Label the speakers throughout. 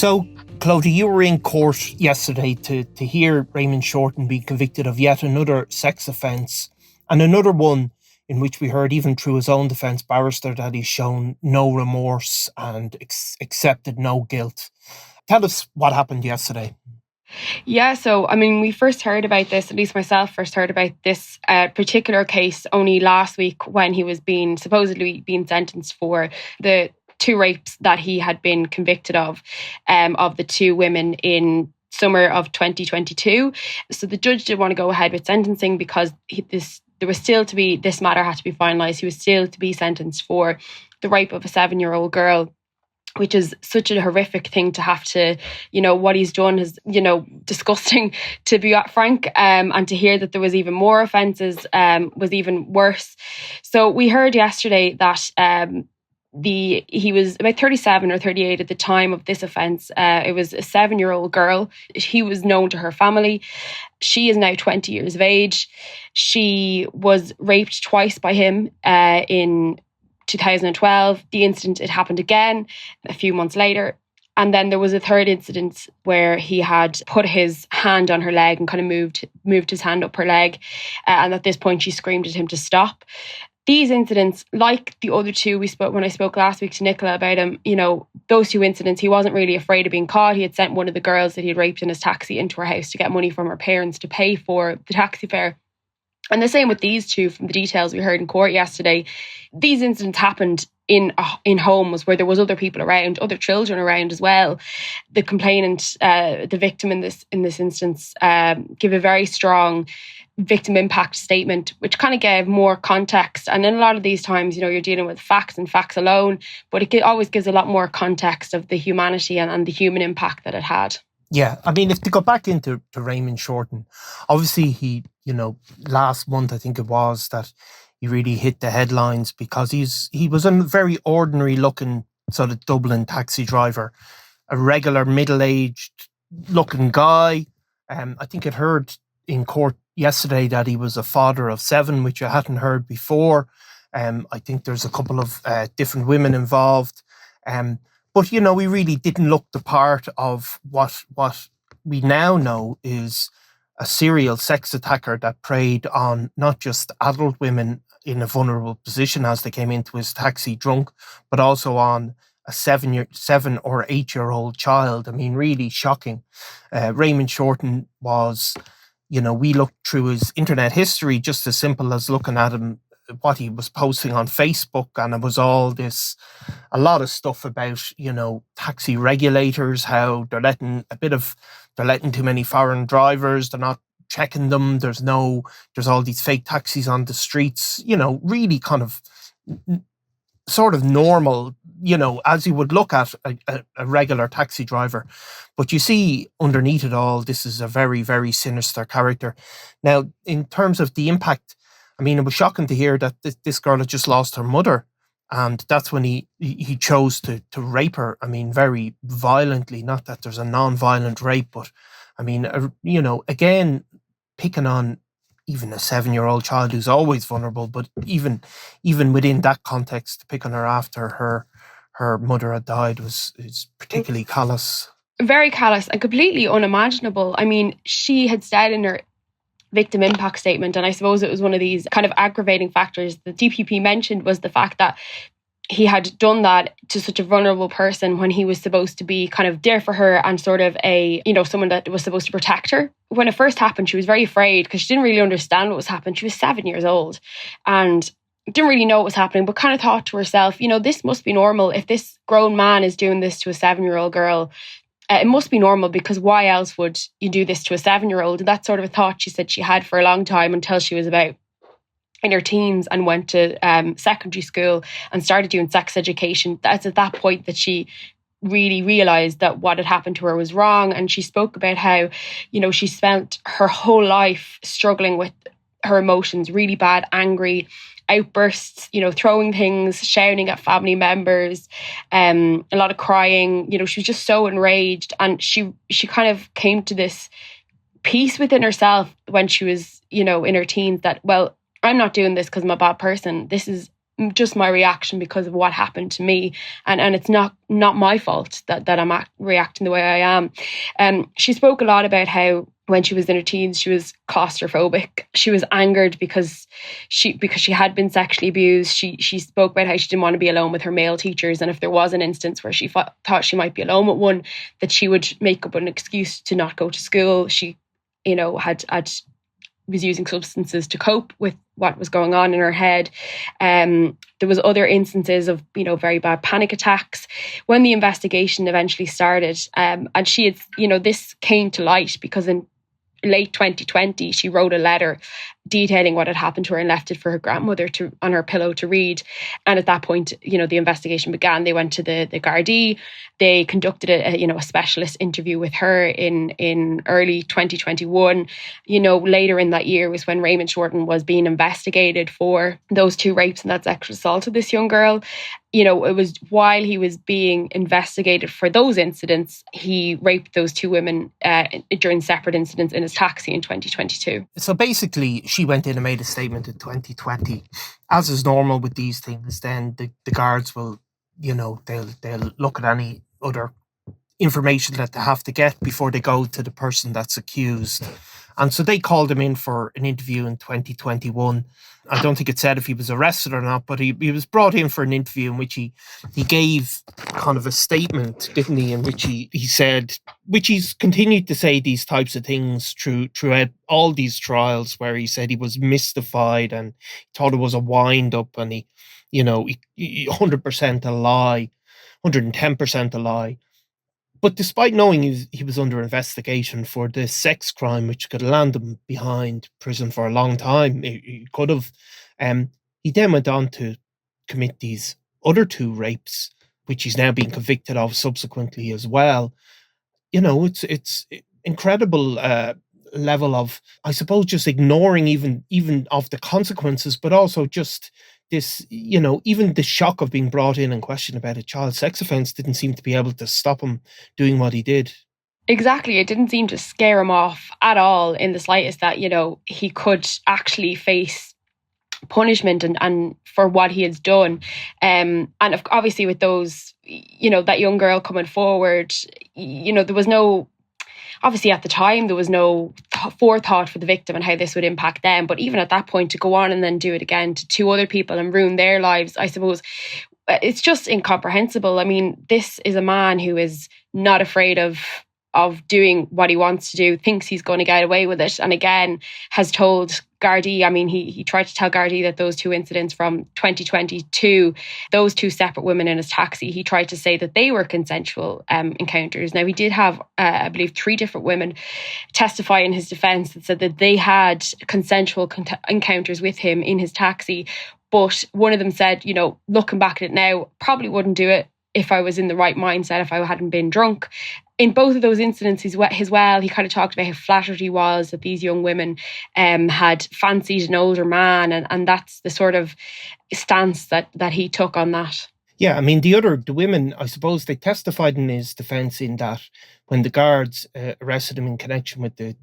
Speaker 1: So, Clodagh, you were in court yesterday to hear Raymond Shorten be convicted of yet another sex offence, and another one in which we heard, even through his own defence barrister, that he's shown no remorse and accepted no guilt. Tell us what happened yesterday.
Speaker 2: Yeah, so we first heard about this, at least myself first heard about this particular case only last week when he was supposedly being sentenced for the 2 rapes that he had been convicted of the 2 women in summer of 2022. So the judge did want to go ahead with sentencing because this matter had to be finalised. He was still to be sentenced for the rape of a 7-year-old girl, which is such a horrific thing to have to, what he's done is, disgusting, to be frank, and to hear that there was even more offences was even worse. So we heard yesterday that he was about 37 or 38 at the time of this offence. It was a 7-year-old girl. He was known to her family. She is now 20 years of age. She was raped twice by him in 2012. The incident, it happened again a few months later. And then there was a third incident where he had put his hand on her leg and kind of moved his hand up her leg. And at this point, she screamed at him to stop. These incidents, like the other 2 when I spoke last week to Nicola about him, those 2 incidents, he wasn't really afraid of being caught. He had sent one of the girls that he had raped in his taxi into her house to get money from her parents to pay for the taxi fare. And the same with these 2, from the details we heard in court yesterday. These incidents happened in homes where there was other people around, other children around as well. The complainant, the victim in this instance, gave a very strong victim impact statement, which kind of gave more context. And in a lot of these times, you're dealing with facts and facts alone, but it always gives a lot more context of the humanity and the human impact that it had.
Speaker 1: Yeah, if to go back into Raymond Shorten, obviously he, last month I think it was that he really hit the headlines because he was a very ordinary looking sort of Dublin taxi driver, a regular middle-aged looking guy. I think I'd heard in court yesterday that he was a father of 7, which I hadn't heard before. I think there's a couple of different women involved. But, we really didn't look the part of what we now know is a serial sex attacker that preyed on not just adult women in a vulnerable position as they came into his taxi drunk, but also on a 7 or 8-year-old child. Really shocking. Raymond Shorten was, we looked through his internet history, just as simple as looking at him, what he was posting on Facebook, and it was a lot of stuff about, taxi regulators, how they're letting too many foreign drivers, they're not checking them, there's all these fake taxis on the streets, really kind of sort of normal, as you would look at a regular taxi driver. But you see underneath it all, this is a very, very sinister character. Now, in terms of the impact, it was shocking to hear that this girl had just lost her mother, and that's when he chose to rape her. Very violently. Not that there's a non-violent rape, but again, picking on even a 7-year-old child who's always vulnerable, but even within that context, picking her after her mother had died is particularly callous.
Speaker 2: Very callous and completely unimaginable. She had said in her victim impact statement, and I suppose it was one of these kind of aggravating factors the DPP mentioned, was the fact that he had done that to such a vulnerable person when he was supposed to be kind of there for her and sort of someone that was supposed to protect her. When it first happened, she was very afraid because she didn't really understand what was happening. She was 7 years old and didn't really know what was happening, but kind of thought to herself, this must be normal. If this grown man is doing this to a 7-year-old girl, it must be normal, because why else would you do this to a 7-year-old? And that's sort of a thought she said she had for a long time, until she was about in her teens and went to secondary school and started doing sex education. That's at that point that she really realised that what had happened to her was wrong. And she spoke about how, she spent her whole life struggling with her emotions, really bad, angry outbursts, throwing things, shouting at family members, a lot of crying. She was just so enraged, and she kind of came to this peace within herself when she was, in her teens, that, well, I'm not doing this because I'm a bad person. This is just my reaction because of what happened to me, and it's not my fault that I'm reacting the way I am. She spoke a lot about how when she was in her teens she was claustrophobic. She was angered because she had been sexually abused. She spoke about how she didn't want to be alone with her male teachers, and if there was an instance where she thought she might be alone with one, that she would make up an excuse to not go to school. She, was using substances to cope with what was going on in her head. There was other instances of, very bad panic attacks. When the investigation eventually started, and she had, this came to light because in late 2020, she wrote a letter detailing what had happened to her and left it for her grandmother on her pillow to read. And at that point, the investigation began. They went to the Gardaí. They conducted a specialist interview with her in early 2021. Later in that year was when Raymond Shorten was being investigated for those 2 rapes and that sexual assault of this young girl. It was while he was being investigated for those incidents, he raped those 2 women during separate incidents in his taxi in 2022.
Speaker 1: So basically, she went in and made a statement in 2020. As is normal with these things, then the guards will, they'll look at any other information that they have to get before they go to the person that's accused. And so they called him in for an interview in 2021. I don't think it said if he was arrested or not, but he was brought in for an interview in which he gave kind of a statement, didn't he, in which he said, which he's continued to say these types of things throughout all these trials, where he said he was mystified and thought it was a wind up, and he 100% a lie, 110% a lie. But despite knowing he was under investigation for this sex crime, which could land him behind prison for a long time, he could have, he then went on to commit these other 2 rapes, which he's now being convicted of subsequently as well. It's incredible level of, I suppose, just ignoring even of the consequences, but also just this, even the shock of being brought in and questioned about a child sex offence didn't seem to be able to stop him doing what he did.
Speaker 2: Exactly. It didn't seem to scare him off at all in the slightest that, he could actually face punishment and for what he has done. And obviously with those, that young girl coming forward, there was no, obviously at the time, there was no forethought for the victim and how this would impact them. But even at that point, to go on and then do it again to 2 other people and ruin their lives, I suppose, it's just incomprehensible. I mean, this is a man who is not afraid of doing what he wants to do, thinks he's going to get away with it. And again, has told Gardaí, I mean, he tried to tell Gardaí that those 2 incidents from 2022, those 2 separate women in his taxi, he tried to say that they were consensual encounters. Now, he did have, I believe, 3 different women testify in his defence that said that they had consensual encounters with him in his taxi. But one of them said, looking back at it now, probably wouldn't do it if I was in the right mindset, if I hadn't been drunk. In both of those incidents as well, he kind of talked about how flattered he was that these young women had fancied an older man, and that's the sort of stance that he took on that.
Speaker 1: Yeah, I mean, the women, I suppose, they testified in his defence in that when the guards arrested him in connection with the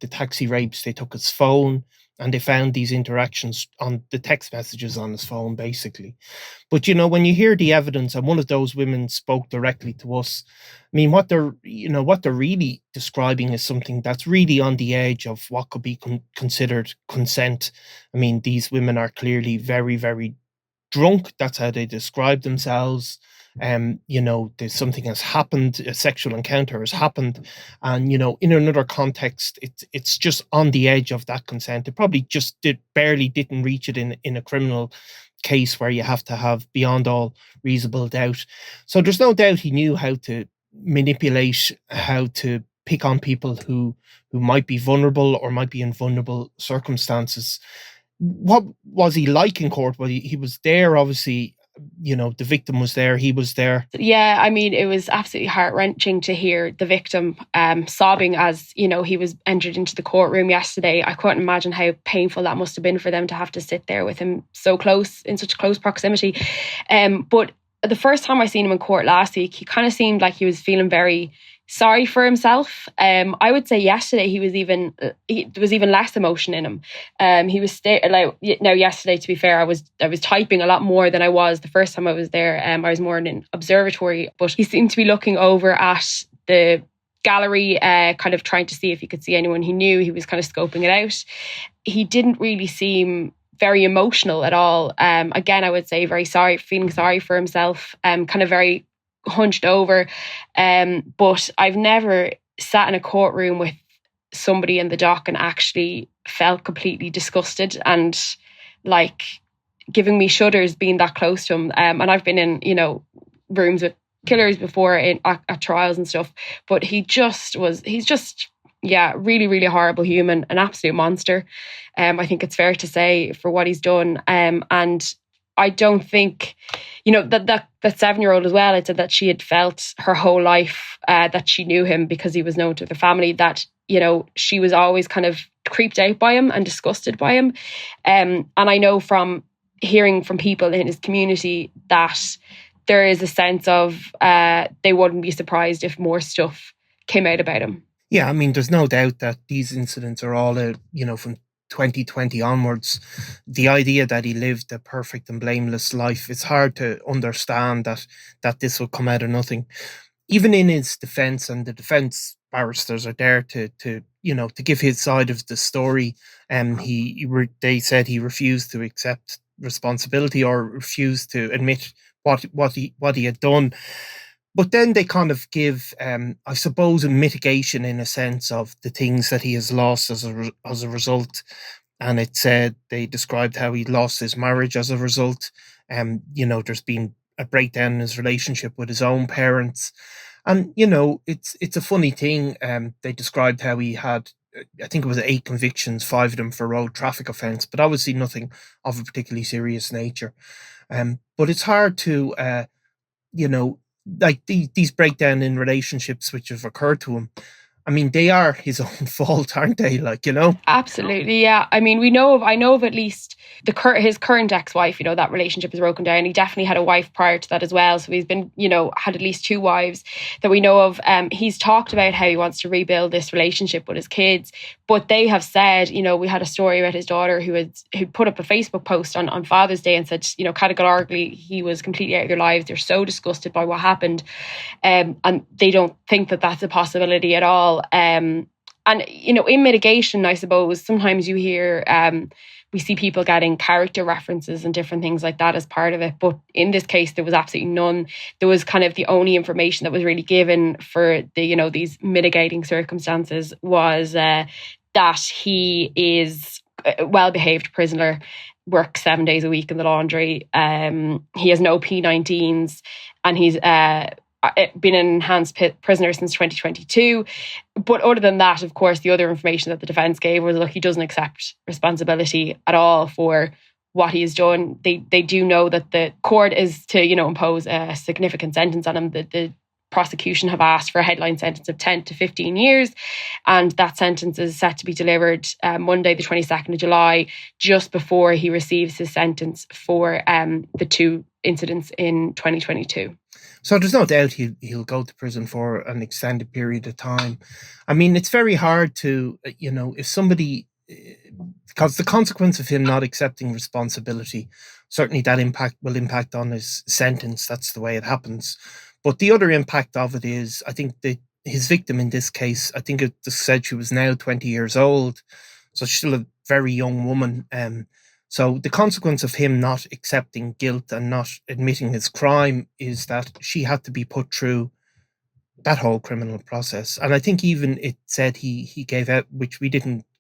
Speaker 1: taxi rapes, they took his phone and they found these interactions on the text messages on his phone, basically. But, when you hear the evidence, and one of those women spoke directly to us, I mean, what they're really describing is something that's really on the edge of what could be considered consent. I mean, these women are clearly very, very drunk. That's how they describe themselves. There's something has happened, a sexual encounter has happened, and in another context, it's just on the edge of that consent. It probably just barely didn't reach it in a criminal case where you have to have beyond all reasonable doubt. So there's no doubt he knew how to manipulate, how to pick on people who might be vulnerable or might be in vulnerable circumstances. What was he like in court? Well, he was there, obviously. The victim was there, he was there.
Speaker 2: Yeah, I mean, it was absolutely heart-wrenching to hear the victim sobbing as, he was entered into the courtroom yesterday. I couldn't imagine how painful that must have been for them to have to sit there with him so close, in such close proximity. But the first time I seen him in court last week, he kind of seemed like he was feeling very sorry for himself. I would say yesterday there was even less emotion in him. He was now yesterday. To be fair, I was typing a lot more than I was the first time I was there. I was more in an observatory, but he seemed to be looking over at the gallery, kind of trying to see if he could see anyone he knew. He was kind of scoping it out. He didn't really seem very emotional at all. Again, I would say feeling sorry for himself. Kind of very hunched over. But I've never sat in a courtroom with somebody in the dock and actually felt completely disgusted and like giving me shudders being that close to him. And I've been in, rooms with killers before at trials and stuff, but he's just really, really horrible human, an absolute monster. I think it's fair to say for what he's done. And I don't think, that 7-year-old as well, it said that she had felt her whole life that she knew him because he was known to the family, that, she was always kind of creeped out by him and disgusted by him. And I know from hearing from people in his community that there is a sense of they wouldn't be surprised if more stuff came out about him.
Speaker 1: Yeah, I mean, there's no doubt that these incidents are all, from 2020 onwards. The idea that he lived a perfect and blameless life, it's hard to understand that this will come out of nothing. Even in his defence, and the defence barristers are there to give his side of the story. They said he refused to accept responsibility or refused to admit what he had done. But then they kind of give, I suppose, a mitigation in a sense of the things that he has lost as a result. And it said they described how he lost his marriage as a result. There's been a breakdown in his relationship with his own parents. And, it's a funny thing. They described how he had, I think it was 8 convictions, 5 of them for road traffic offence, but obviously nothing of a particularly serious nature. But it's hard to, like these breakdown in relationships which have occurred to him. I mean, they are his own fault, aren't they?
Speaker 2: Absolutely, yeah. I mean, I know of at least his current ex-wife. That relationship is broken down. He definitely had a wife prior to that as well. So he's been, had at least 2 wives that we know of. He's talked about how he wants to rebuild this relationship with his kids, but they have said, we had a story about his daughter who put up a Facebook post on Father's Day and said, categorically he was completely out of their lives. They're so disgusted by what happened, and they don't think that that's a possibility at all. And in mitigation, I suppose sometimes you hear we see people getting character references and different things like that as part of it, but in this case there was absolutely none. There was kind of the only information that was really given for the these mitigating circumstances was that he is a well-behaved prisoner, works 7 days a week in the laundry. He has no P19s, and he's been an enhanced prisoner since 2022. But other than that, of course, the other information that the defence gave was, look, he doesn't accept responsibility at all for what he has done. They do know that the court is to, impose a significant sentence on him. The prosecution have asked for a headline sentence of 10 to 15 years. And that sentence is set to be delivered Monday, the 22nd of July, just before he receives his sentence for the 2 incidents in 2022.
Speaker 1: So there's no doubt he'll go to prison for an extended period of time. I mean, it's very hard to, if somebody, because the consequence of him not accepting responsibility, certainly that will impact on his sentence. That's the way it happens. But the other impact of it is, I think that his victim in this case, I think it just said she was now 20 years old. So she's still a very young woman. So the consequence of him not accepting guilt and not admitting his crime is that she had to be put through that whole criminal process. And I think even it said he gave out, which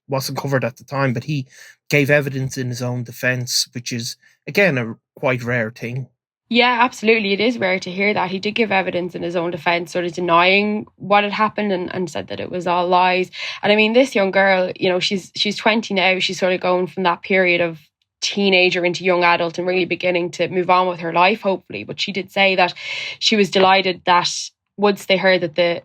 Speaker 1: wasn't covered at the time, but he gave evidence in his own defence, which is, again, a quite rare thing.
Speaker 2: Yeah, absolutely. It is rare to hear that. He did give evidence in his own defence, sort of denying what had happened and said that it was all lies. And I mean, this young girl, she's 20 now. She's sort of going from that period of teenager into young adult and really beginning to move on with her life, hopefully. But she did say that she was delighted that once they heard that the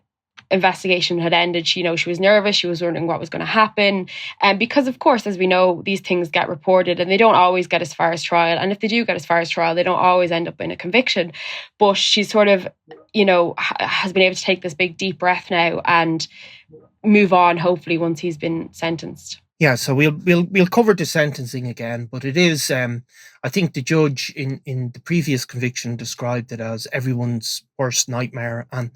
Speaker 2: investigation had ended, she was nervous. She was wondering what was going to happen. And because, of course, as we know, these things get reported and they don't always get as far as trial. And if they do get as far as trial, they don't always end up in a conviction. But she's sort of, has been able to take this big deep breath now and move on, hopefully, once he's been sentenced.
Speaker 1: Yeah, so we'll cover the sentencing again, but it is, I think the judge in the previous conviction described it as everyone's worst nightmare, and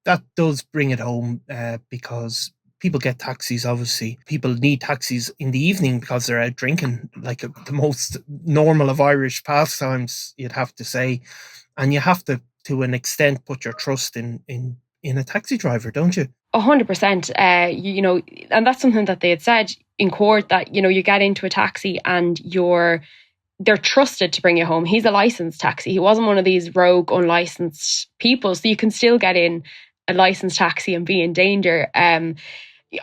Speaker 1: that does bring it home because people get taxis, obviously. People need taxis in the evening because they're out drinking, like the most normal of Irish pastimes, you'd have to say. And you have to an extent, put your trust in a taxi driver, don't you?
Speaker 2: 100%. And that's something that they had said in court, that, you get into a taxi and they're trusted to bring you home. He's a licensed taxi. He wasn't one of these rogue, unlicensed people. So you can still get in a licensed taxi and be in danger.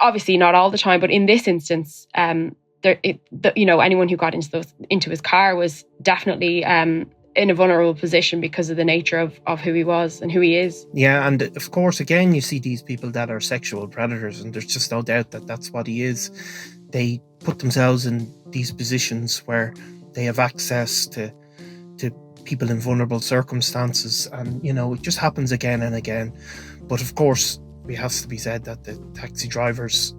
Speaker 2: Obviously not all the time, but in this instance, anyone who got into his car was definitely in a vulnerable position because of the nature of who he was and who he is.
Speaker 1: Yeah, and of course, again, you see these people that are sexual predators, and there's just no doubt that that's what he is. They put themselves in these positions where they have access to people in vulnerable circumstances, and it just happens again and again. But of course, it has to be said that the taxi drivers,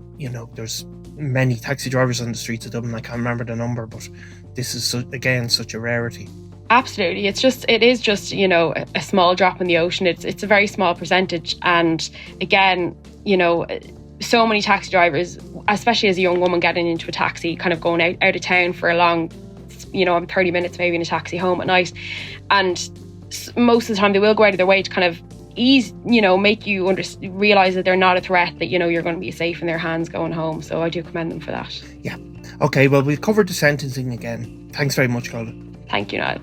Speaker 1: there's many taxi drivers on the streets of Dublin. I can't remember the number, but this is again such a rarity.
Speaker 2: Absolutely. It is just, a small drop in the ocean. It's a very small percentage. And again, so many taxi drivers, especially as a young woman getting into a taxi, kind of going out of town for a long, I'm 30 minutes maybe in a taxi home at night. And most of the time they will go out of their way to kind of ease, make you realise that they're not a threat, that, you're going to be safe in their hands going home. So I do commend them for that.
Speaker 1: Yeah. Okay, well, we've covered the sentencing again. Thanks very much, Clodagh.
Speaker 2: Thank you, Niall.